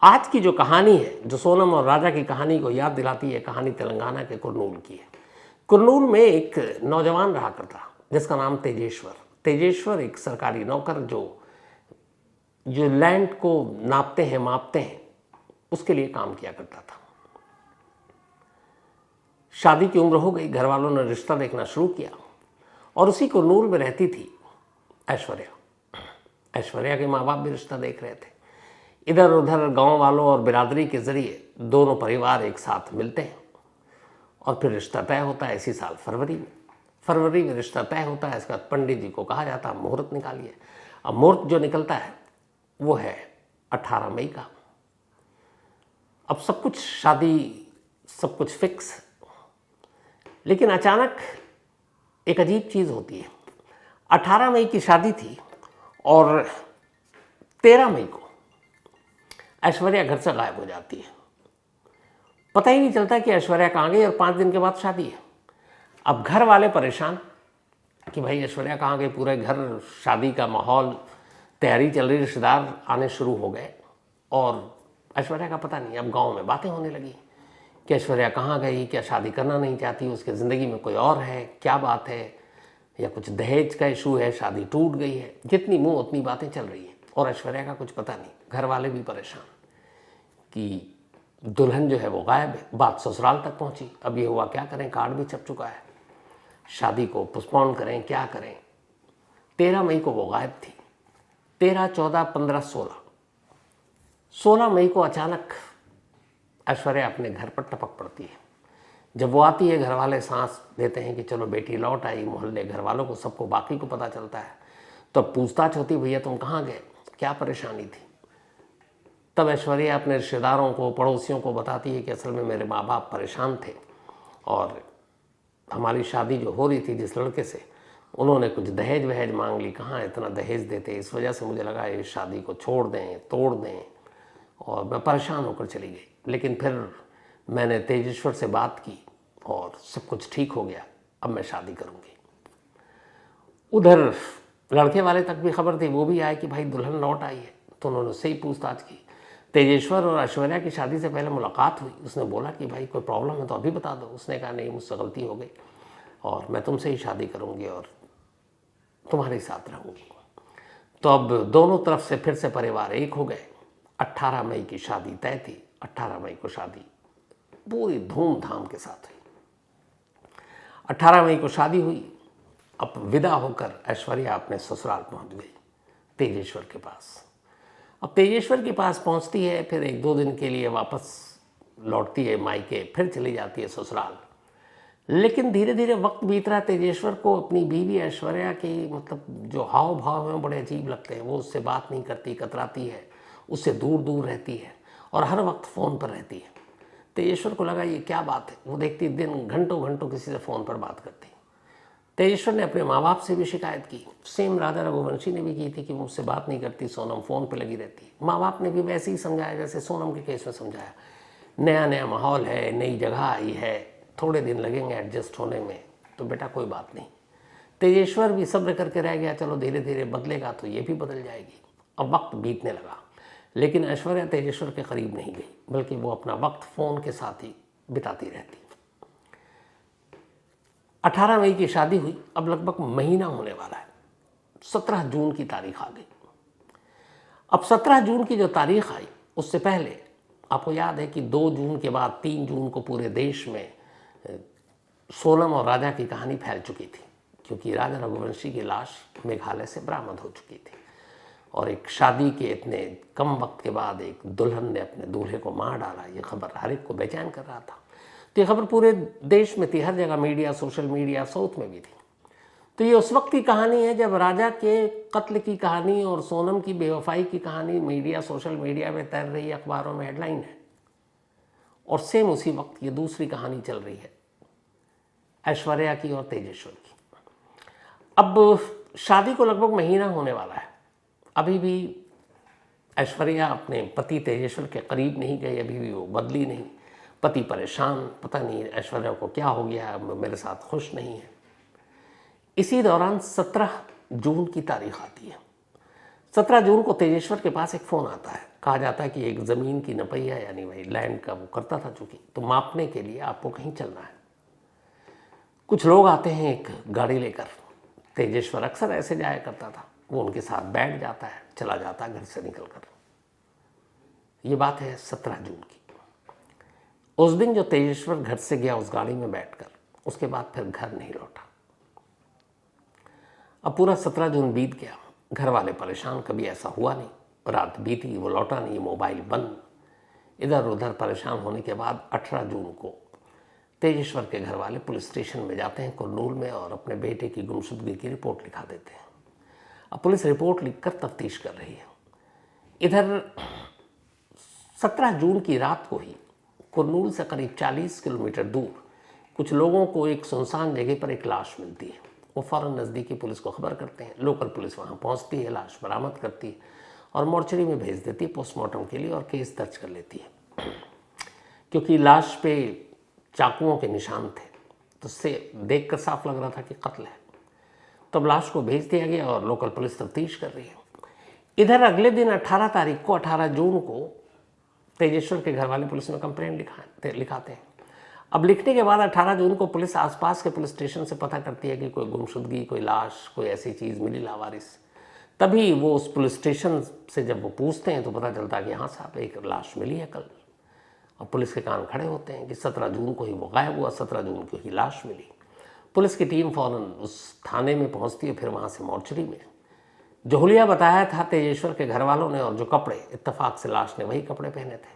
आज की जो कहानी है, जो सोनम और राजा की कहानी को याद दिलाती है, कहानी तेलंगाना के कुरनूल की है। कुरनूल में एक नौजवान रहा करता जिसका नाम तेजेश्वर। तेजेश्वर एक सरकारी नौकर जो लैंड को नापते हैं, मापते हैं, उसके लिए काम किया करता था। शादी की उम्र हो गई, घर वालों ने रिश्ता देखना शुरू किया और उसी कुरनूल में रहती थी ऐश्वर्या। ऐश्वर्या के माँ बाप भी रिश्ता देख रहे थे। इधर उधर गांव वालों और बिरादरी के जरिए दोनों परिवार एक साथ मिलते हैं और फिर रिश्ता तय होता है। इसी साल फरवरी में रिश्ता तय होता है। इसके बाद पंडित जी को कहा जाता है मुहूर्त निकालिए। अब मुहूर्त जो निकलता है वो है 18 मई का। अब सब कुछ शादी, सब कुछ फिक्स, लेकिन अचानक एक अजीब चीज़ होती है। 18 मई की शादी थी और 13 मई को ऐश्वर्या घर से गायब हो जाती है। पता ही नहीं चलता कि ऐश्वर्या कहाँ गई और 5 दिन के बाद शादी है। अब घर वाले परेशान कि भाई ऐश्वर्या कहाँ गई। पूरे घर शादी का माहौल, तैयारी चल रही, रिश्तेदार आने शुरू हो गए और ऐश्वर्या का पता नहीं। अब गांव में बातें होने लगी कि ऐश्वर्या कहाँ गई, क्या शादी करना नहीं चाहती, उसके ज़िंदगी में कोई और है, क्या बात है, या कुछ दहेज का इशू है, शादी टूट गई है। जितनी मुँह उतनी बातें चल रही हैं और ऐश्वर्या का कुछ पता नहीं। घर वाले भी परेशान कि दुल्हन जो है वो गायब है। बात ससुराल तक पहुंची। अब ये हुआ क्या करें, कार्ड भी छप चुका है, शादी को पोस्टपोन करें, क्या करें। 13 मई को वो गायब थी। 13, 14, 15, 16 मई को अचानक ऐश्वर्या अपने घर पर टपक पड़ती है। जब वो आती है, घर वाले सांस देते हैं कि चलो बेटी लौट आई। मोहल्ले, घर वालों को, सबको, बाकी को पता चलता है। तो पूछताछ होती, भैया तुम कहाँ गए, क्या परेशानी थी। तब ऐश्वर्या अपने रिश्तेदारों को, पड़ोसियों को बताती है कि असल में मेरे माँ बाप परेशान थे और हमारी शादी जो हो रही थी जिस लड़के से, उन्होंने कुछ दहेज वहेज मांग ली। कहाँ इतना दहेज देते, इस वजह से मुझे लगा इस शादी को छोड़ दें, तोड़ दें, और मैं परेशान होकर चली गई। लेकिन फिर मैंने तेजेश्वर से बात की और सब कुछ ठीक हो गया। अब मैं शादी करूँगी। उधर लड़के वाले तक भी खबर थी, वो भी आए कि भाई दुल्हन लौट आई है। तो उन्होंने उससे ही पूछताछ की। तेजेश्वर और ऐश्वर्या की शादी से पहले मुलाकात हुई। उसने बोला कि भाई कोई प्रॉब्लम है तो अभी बता दो। उसने कहा नहीं, मुझसे गलती हो गई और मैं तुमसे ही शादी करूँगी और तुम्हारे साथ रहूँगी। तो अब दोनों तरफ से फिर से परिवार एक हो गए। 18 मई की शादी तय थी। 18 मई को शादी पूरी धूमधाम के साथ हुई। 18 मई को शादी हुई। अब विदा होकर ऐश्वर्या अपने ससुराल पहुंच गई, तेजेश्वर के पास। अब तेजेश्वर के पास पहुंचती है, फिर 1-2 दिन के लिए वापस लौटती है मायके, फिर चली जाती है ससुराल। लेकिन धीरे धीरे वक्त बीत रहा। तेजेश्वर को अपनी बीवी ऐश्वर्या के मतलब जो हाव भाव हैं बड़े अजीब लगते हैं। वो उससे बात नहीं करती, कतराती है, उससे दूर दूर रहती है और हर वक्त फ़ोन पर रहती है। तेजेश्वर को लगा ये क्या बात है। वो देखती दिन घंटों घंटों किसी से फ़ोन पर बात करती। तेजेश्वर ने अपने माँ बाप से भी शिकायत की। सेम राजा रघुवंशी ने भी की थी कि मुझसे बात नहीं करती, सोनम फ़ोन पे लगी रहती। माँ बाप ने भी वैसे ही समझाया जैसे सोनम के केस में समझाया। नया नया माहौल है, नई जगह आई है, थोड़े दिन लगेंगे एडजस्ट होने में, तो बेटा कोई बात नहीं। तेजेश्वर भी सब्र करके रह गया, चलो धीरे धीरे बदलेगा तो ये भी बदल जाएगी। अब वक्त बीतने लगा, लेकिन ऐश्वर्या तेजेश्वर के करीब नहीं गई, बल्कि वो अपना वक्त फ़ोन के साथ ही बिताती रहती। 18 मई की शादी हुई। अब लगभग महीना होने वाला है। 17 जून की तारीख आ गई। अब 17 जून की जो तारीख आई, उससे पहले आपको याद है कि 2 जून के बाद 3 जून को पूरे देश में सोनम और राजा की कहानी फैल चुकी थी, क्योंकि राजा रघुवंशी की लाश मेघालय से बरामद हो चुकी थी और एक शादी के इतने कम वक्त के बाद एक दुल्हन ने अपने दूल्हे को मार डाला। ये खबर हर एक को बेचैन कर रहा था। तो ये खबर पूरे देश में थी, हर जगह मीडिया, सोशल मीडिया, साउथ में भी थी। तो ये उस वक्त की कहानी है जब राजा के कत्ल की कहानी और सोनम की बेवफाई की कहानी मीडिया, सोशल मीडिया में तैर रही है, अखबारों में हेडलाइन है। और सेम उसी वक्त ये दूसरी कहानी चल रही है, ऐश्वर्या की और तेजेश्वर की। अब शादी को लगभग महीना होने वाला है। अभी भी ऐश्वर्या अपने पति तेजेश्वर के करीब नहीं गई, अभी भी वो बदली नहीं। पति परेशान, पता नहीं ऐश्वर्या को क्या हो गया, मेरे साथ खुश नहीं है। इसी दौरान 17 जून की तारीख आती है। 17 जून को तेजेश्वर के पास एक फ़ोन आता है कहा जाता है कि एक ज़मीन की नपैया यानी भाई लैंड का वो करता था चूँकि, तो मापने के लिए आपको कहीं चलना है। कुछ लोग आते हैं एक गाड़ी लेकर, तेजेश्वर अक्सर ऐसे जाया करता था, वो उनके साथ बैठ जाता है, चला जाता है घर से निकल कर। ये बात है 17 जून की। उस दिन जो तेजेश्वर घर से गया उस गाड़ी में बैठकर, उसके बाद फिर घर नहीं लौटा। अब पूरा 17 जून बीत गया, घर वाले परेशान, कभी ऐसा हुआ नहीं, रात बीती वो लौटा नहीं, मोबाइल बंद। इधर उधर परेशान होने के बाद 18 जून को तेजेश्वर के घर वाले पुलिस स्टेशन में जाते हैं कुरनूल में और अपने बेटे की गुमशुदगी की रिपोर्ट लिखा देते हैं। अब पुलिस रिपोर्ट लिखकर तफ्तीश कर रही है। इधर 17 जून की रात को ही कुरनूल से करीब 40 किलोमीटर दूर कुछ लोगों को एक सुनसान जगह पर एक लाश मिलती है। वो फ़ौरन नज़दीकी पुलिस को खबर करते हैं। लोकल पुलिस वहाँ पहुँचती है, लाश बरामद करती है और मोर्चरी में भेज देती है पोस्टमार्टम के लिए और केस दर्ज कर लेती है। क्योंकि लाश पे चाकुओं के निशान थे तो उससे देखकर साफ लग रहा था कि कत्ल है। तब लाश को भेज दिया गया और लोकल पुलिस तफ्तीश कर रही है। इधर अगले दिन 18 तारीख को 18 जून को तेजेश्वर के घर वाले पुलिस में कंप्लेंट लिखाते हैं। अब लिखने के बाद 18 जून को पुलिस आसपास के पुलिस स्टेशन से पता करती है कि कोई गुमशुदगी, कोई लाश, कोई ऐसी चीज़ मिली लावारिस। तभी वो उस पुलिस स्टेशन से जब वो पूछते हैं तो पता चलता है कि हाँ साहब एक लाश मिली है कल। और पुलिस के कान खड़े होते हैं कि 17 जून को ही वो गायब हुआ, 17 जून को ही लाश मिली। पुलिस की टीम फ़ौरन उस थाने में पहुंचती है, फिर वहाँ से मोर्चरी में। जो हुलिया बताया था तेजेश्वर के घर वालों ने और जो कपड़े, इत्तेफाक से लाश ने वही कपड़े पहने थे।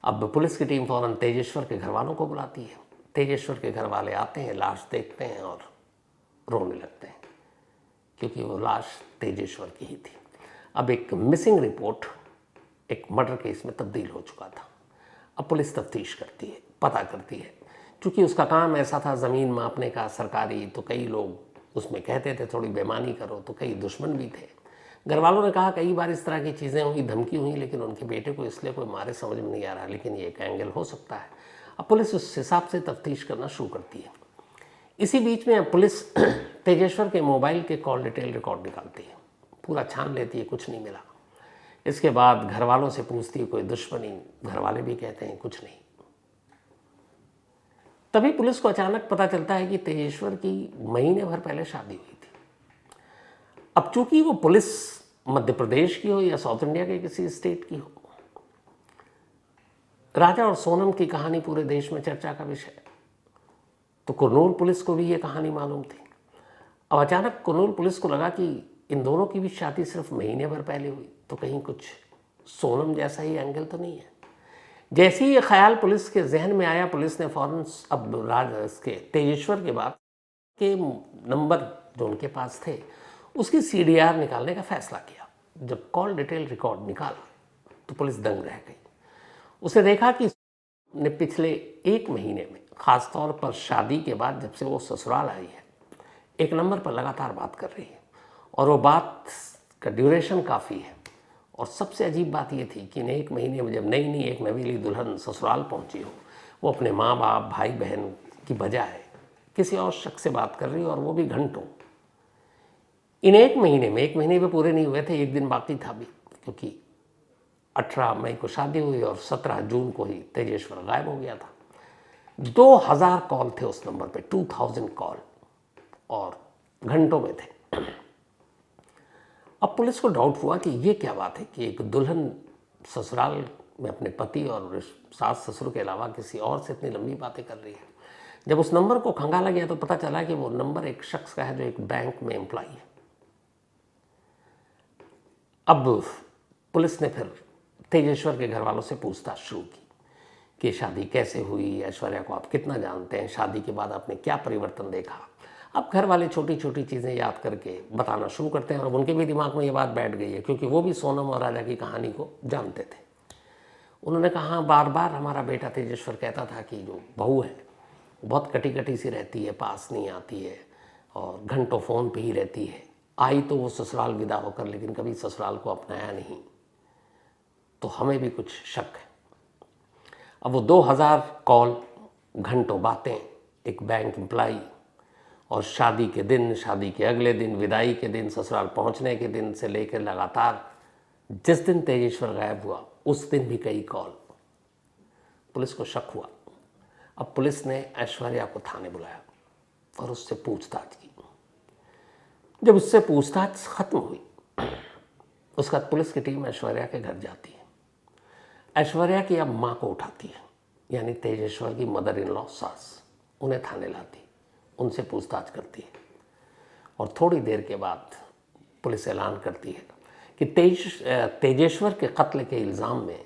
अब पुलिस की टीम फ़ौरन तेजेश्वर के घर वालों को बुलाती है। तेजेश्वर के घर वाले आते हैं, लाश देखते हैं और रोने लगते हैं क्योंकि वो लाश तेजेश्वर की ही थी। अब एक मिसिंग रिपोर्ट एक मर्डर केस में तब्दील हो चुका था। अब पुलिस तफ्तीश करती है, पता करती है। क्योंकि उसका काम ऐसा था ज़मीन मापने का सरकारी, तो कई लोग उसमें कहते थे थोड़ी बेईमानी करो, तो कई दुश्मन भी थे। घर वालों ने कहा कई बार इस तरह की चीज़ें हुई, धमकी हुई, लेकिन उनके बेटे को इसलिए कोई मारे समझ में नहीं आ रहा, लेकिन ये एक एंगल हो सकता है। अब पुलिस उस हिसाब से तफ्तीश करना शुरू करती है। इसी बीच में अब पुलिस तेजेश्वर के मोबाइल के कॉल डिटेल रिकॉर्ड निकालती है, पूरा छान लेती है, कुछ नहीं मिला। इसके बाद घर वालों से पूछती है कोई दुश्मनी, घर वाले भी कहते हैं कुछ नहीं। तभी पुलिस को अचानक पता चलता है कि तेजेश्वर की महीने भर पहले शादी हुई थी। अब चूंकि वो पुलिस मध्य प्रदेश की हो या साउथ इंडिया के किसी स्टेट की हो, राजा और सोनम की कहानी पूरे देश में चर्चा का विषय है। तो कुरनूल पुलिस को भी ये कहानी मालूम थी। अब अचानक कुरनूल पुलिस को लगा कि इन दोनों की भी शादी सिर्फ महीने भर पहले हुई, तो कहीं कुछ सोनम जैसा ही एंगल तो नहीं है। जैसे ही ये ख्याल पुलिस के जहन में आया, पुलिस ने फौरन अब इसके तेजेश्वर के बाद के नंबर जो उनके पास थे उसकी CDR निकालने का फैसला किया। जब कॉल डिटेल रिकॉर्ड निकाला तो पुलिस दंग रह गई। उसे देखा कि ने पिछले 1 महीने में, ख़ासतौर पर शादी के बाद जब से वो ससुराल आई है, एक नंबर पर लगातार बात कर रही है और वो बात का ड्यूरेशन काफ़ी है। और सबसे अजीब बात ये थी कि 1 महीने में जब नई एक नवीली दुल्हन ससुराल पहुंची हो, वो अपने माँ बाप, भाई बहन की बजाय किसी और शख्स से बात कर रही हो, और वो भी घंटों। इन 1 महीने में, 1 महीने भी पूरे नहीं हुए थे, 1 दिन बाकी था भी, क्योंकि 18 मई को शादी हुई और 17 जून को ही तेजेश्वर गायब हो गया था। 2000 कॉल थे उस नंबर पे, 2000 कॉल, और घंटों में थे। अब पुलिस को डाउट हुआ कि ये क्या बात है कि एक दुल्हन ससुराल में अपने पति और सास ससुर के अलावा किसी और से इतनी लंबी बातें कर रही है। जब उस नंबर को खंगाला गया तो पता चला कि वो नंबर एक शख्स का है जो एक बैंक में एम्प्लॉई है। अब पुलिस ने फिर तेजेश्वर के घर वालों से पूछताछ शुरू की कि शादी कैसे हुई, ऐश्वर्या को आप कितना जानते हैं, शादी के बाद आपने क्या परिवर्तन देखा। अब घर वाले छोटी छोटी चीज़ें याद करके बताना शुरू करते हैं और उनके भी दिमाग में ये बात बैठ गई है, क्योंकि वो भी सोनम और राजा की कहानी को जानते थे। उन्होंने कहा बार बार हमारा बेटा तेजेश्वर कहता था कि जो बहू है बहुत कटी कटी सी रहती है, पास नहीं आती है और घंटों फ़ोन पे ही रहती है। आई तो वो ससुराल विदा होकर, लेकिन कभी ससुराल को अपनाया नहीं, तो हमें भी कुछ शक है। अब वो 2000 कॉल, घंटों बातें, एक बैंक एम्प्लॉई, और शादी के दिन, शादी के अगले दिन, विदाई के दिन, ससुराल पहुंचने के दिन से लेकर लगातार जिस दिन तेजेश्वर गायब हुआ उस दिन भी कई कॉल। पुलिस को शक हुआ। अब पुलिस ने ऐश्वर्या को थाने बुलाया और उससे पूछताछ की। जब उससे पूछताछ खत्म हुई उसके बाद पुलिस की टीम ऐश्वर्या के घर जाती है। ऐश्वर्या की अब माँ को उठाती है, यानी तेजेश्वर की मदर इन लॉ सास, उन्हें थाने लाती, उनसे पूछताछ करती है और थोड़ी देर के बाद पुलिस ऐलान करती है कि तेजेश्वर के कत्ल के इल्ज़ाम में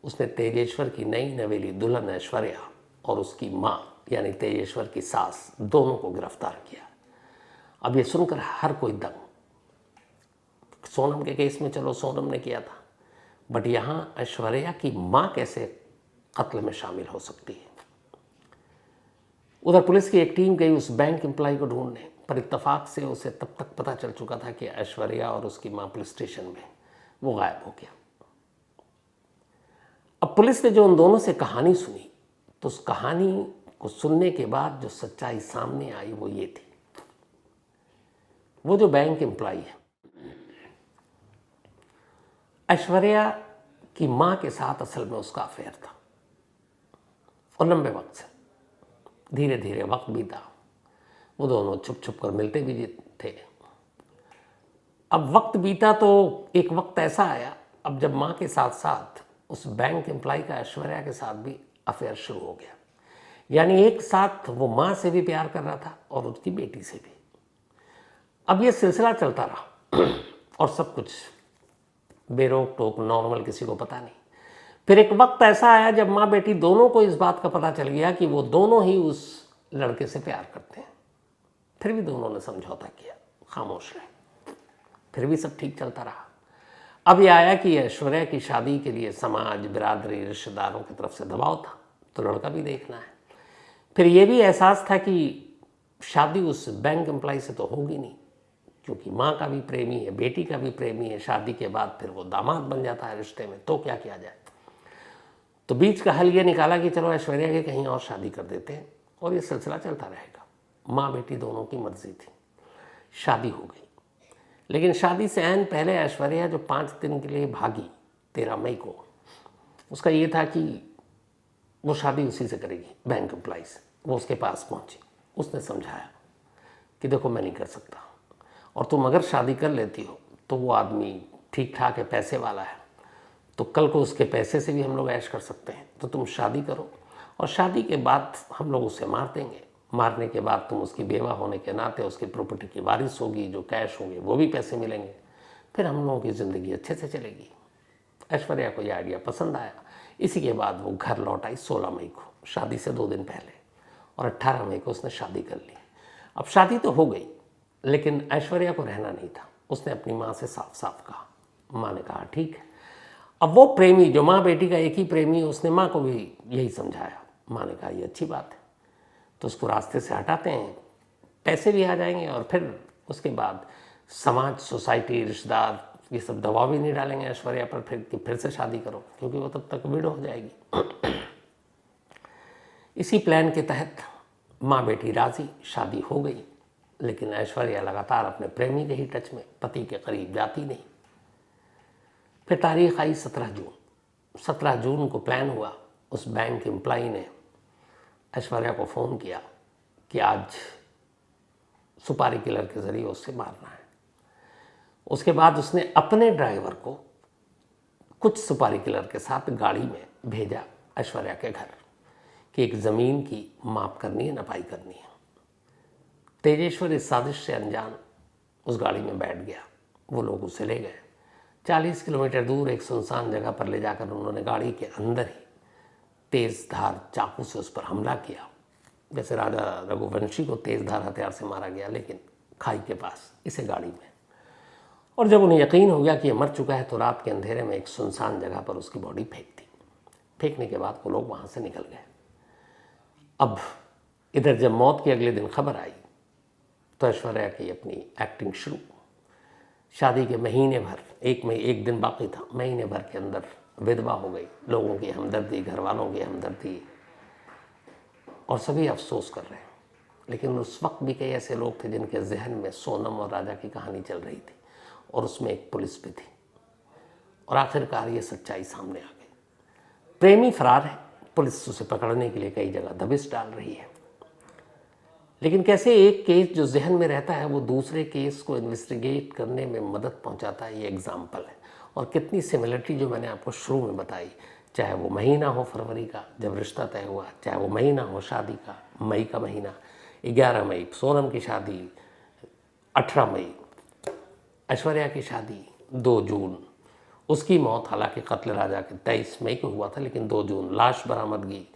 उसने तेजेश्वर की नई नवेली दुल्हन ऐश्वर्या और उसकी माँ यानी तेजेश्वर की सास दोनों को गिरफ्तार किया। अब ये सुनकर हर कोई दंग। सोनम के केस में चलो सोनम ने किया था, बट यहाँ ऐश्वर्या की माँ कैसे कत्ल में शामिल हो सकती है। उधर पुलिस की एक टीम गई उस बैंक एम्प्लॉय को ढूंढने, पर इत्तेफाक से उसे तब तक पता चल चुका था कि ऐश्वर्या और उसकी माँ पुलिस स्टेशन में, वो गायब हो गया। अब पुलिस ने जो उन दोनों से कहानी सुनी तो उस कहानी को सुनने के बाद जो सच्चाई सामने आई वो ये थी। वो जो बैंक एम्प्लॉय है, ऐश्वर्या की माँ के साथ असल में उसका अफेयर था और लंबे वक्त से। धीरे धीरे वक्त बीता, वो दोनों छुप छुप कर मिलते भी थे। अब वक्त बीता तो एक वक्त ऐसा आया, अब जब माँ के साथ साथ उस बैंक एम्प्लॉय का ऐश्वर्या के साथ भी अफेयर शुरू हो गया। यानी एक साथ वो माँ से भी प्यार कर रहा था और उसकी बेटी से भी। अब ये सिलसिला चलता रहा और सब कुछ बेरोक टोक नॉर्मल, किसी को पता नहीं। फिर एक वक्त ऐसा आया जब माँ बेटी दोनों को इस बात का पता चल गया कि वो दोनों ही उस लड़के से प्यार करते हैं। फिर भी दोनों ने समझौता किया, खामोश रहे, फिर भी सब ठीक चलता रहा। अब ये आया कि ऐश्वर्या की शादी के लिए समाज, बिरादरी, रिश्तेदारों की तरफ से दबाव था, तो लड़का भी देखना है। फिर ये भी एहसास था कि शादी उस बैंक एम्प्लॉय से तो होगी नहीं, क्योंकि माँ का भी प्रेमी है, बेटी का भी प्रेमी है। शादी के बाद फिर वो दामाद बन जाता है रिश्ते में, तो क्या किया जाए। तो बीच का हल ये निकाला कि चलो ऐश्वर्या की कहीं और शादी कर देते हैं और ये सिलसिला चलता रहेगा। माँ बेटी दोनों की मर्जी थी, शादी हो गई। लेकिन शादी से ऐन पहले ऐश्वर्या जो 5 दिन के लिए भागी 13 मई को, उसका ये था कि वो शादी उसी से करेगी, बैंक एम्प्लॉय से। वो उसके पास पहुंची, उसने समझाया कि देखो मैं नहीं कर सकता, और तुम अगर शादी कर लेती हो तो वो आदमी ठीक ठाक है, पैसे वाला है, तो कल को उसके पैसे से भी हम लोग ऐश कर सकते हैं। तो तुम शादी करो और शादी के बाद हम लोग उसे मार देंगे। मारने के बाद तुम उसकी बेवा होने के नाते उसकी प्रॉपर्टी की वारिस होगी, जो कैश होंगे वो भी पैसे मिलेंगे, फिर हम लोगों की ज़िंदगी अच्छे से चलेगी। ऐश्वर्या को यह आइडिया पसंद आया। इसी के बाद वो घर लौट आई 16 मई को, शादी से 2 दिन पहले, और 18 मई को उसने शादी कर ली। अब शादी तो हो गई, लेकिन ऐश्वर्या को रहना नहीं था। उसने अपनी माँ से साफ साफ कहा। माँ ने कहा ठीक है। अब वो प्रेमी जो माँ बेटी का एक ही प्रेमी, उसने माँ को भी यही समझाया। माँ ने कहा ये अच्छी बात है, तो उसको रास्ते से हटाते हैं, पैसे भी आ जाएंगे, और फिर उसके बाद समाज, सोसाइटी, रिश्तेदार ये सब दबाव भी नहीं डालेंगे ऐश्वर्या पर फिर कि फिर से शादी करो, क्योंकि वो तब तक विडो हो जाएगी। इसी प्लान के तहत माँ बेटी राजी, शादी हो गई। लेकिन ऐश्वर्या लगातार अपने प्रेमी के ही टच में, पति के करीब जाती नहीं। फिर तारीख आई 17 जून। 17 जून को प्लान हुआ, उस बैंक एम्प्लॉय ने ऐश्वर्या को फ़ोन किया कि आज सुपारी किलर के ज़रिए उससे मारना है। उसके बाद उसने अपने ड्राइवर को कुछ सुपारी किलर के साथ गाड़ी में भेजा ऐश्वर्या के घर कि एक ज़मीन की माप करनी है, नपाई करनी है। तेजेश्वर इस साजिश से अनजान उस गाड़ी में बैठ गया। वो लोग उसे ले गए 40 किलोमीटर दूर एक सुनसान जगह पर ले जाकर उन्होंने गाड़ी के अंदर ही तेज़ धार चाकू से उस पर हमला किया, जैसे राजा रघुवंशी को तेज़ धार हथियार से मारा गया, लेकिन खाई के पास, इसे गाड़ी में। और जब उन्हें यकीन हो गया कि ये मर चुका है, तो रात के अंधेरे में एक सुनसान जगह पर उसकी बॉडी फेंक दी। फेंकने के बाद वो लोग वहाँ से निकल गए। अब इधर जब मौत की अगले दिन खबर आई तो ऐश्वर्या की अपनी एक्टिंग शुरू। शादी के महीने भर, एक दिन बाकी था, महीने भर के अंदर विधवा हो गई। लोगों की हमदर्दी, घर वालों की हमदर्दी, और सभी अफसोस कर रहे हैं। लेकिन उस वक्त भी कई ऐसे लोग थे जिनके जहन में सोनम और राजा की कहानी चल रही थी, और उसमें एक पुलिस भी थी। और आखिरकार ये सच्चाई सामने आ गई। प्रेमी फरार है, पुलिस उसे पकड़ने के लिए कई जगह दबिश डाल रही है, लेकिन कैसे एक केस जो जहन में रहता है वो दूसरे केस को इन्वेस्टिगेट करने में मदद पहुंचाता है, ये एग्जाम्पल है। और कितनी सिमिलरिटी जो मैंने आपको शुरू में बताई, चाहे वो महीना हो फरवरी का जब रिश्ता तय हुआ, चाहे वो महीना हो शादी का, मई का महीना, 11 मई सोनम की शादी, 18 मई ऐश्वर्या की शादी, 2 जून उसकी मौत, हालांकि कत्ल राजा के 23 मई को हुआ था, लेकिन 2 जून लाश बरामदगी,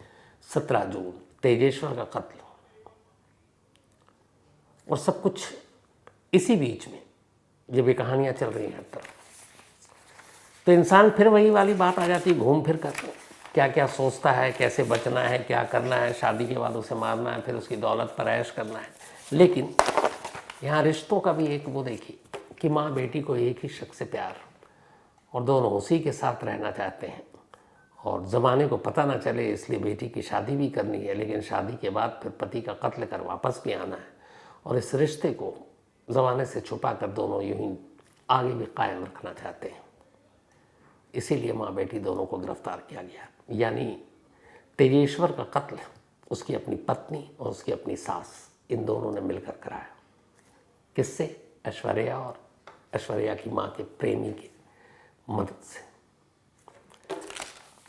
17 जून तेजेश्वर का कत्ल, और सब कुछ इसी बीच में जब ये कहानियाँ चल रही हैं हर तरफ, तो इंसान फिर वही वाली बात आ जाती है, घूम फिर कर क्या क्या सोचता है, कैसे बचना है, क्या करना है, शादी के बाद उसे मारना है, फिर उसकी दौलत पर ऐश करना है। लेकिन यहाँ रिश्तों का भी एक वो देखिए कि माँ बेटी को एक ही शख्स से प्यार, और दोनों उसी के साथ रहना चाहते हैं, और ज़माने को पता ना चले इसलिए बेटी की शादी भी करनी है, लेकिन शादी के बाद फिर पति का कत्ल कर वापस भी आना है, और इस रिश्ते को ज़माने से छुपा कर दोनों यूं ही आगे भी कायम रखना चाहते हैं। इसीलिए माँ बेटी दोनों को गिरफ्तार किया गया। यानी तेजेश्वर का कत्ल उसकी अपनी पत्नी और उसकी अपनी सास, इन दोनों ने मिलकर कराया। किससे? ऐश्वर्या और ऐश्वर्या की माँ के प्रेमी की मदद से।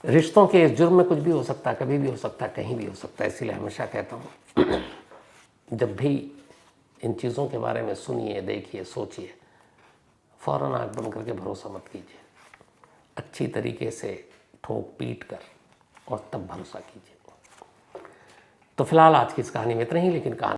रिश्तों के इस जुर्म में कुछ भी हो सकता है, कभी भी हो सकता है, कहीं भी हो सकता है। इसीलिए हमेशा कहता हूँ जब भी इन चीज़ों के बारे में सुनिए, देखिए, सोचिए, फ़ौरन आँख बंद करके भरोसा मत कीजिए। अच्छी तरीके से ठोक पीट कर और तब भरोसा कीजिए। तो फिलहाल आज की इस कहानी में इतना ही, लेकिन कहानी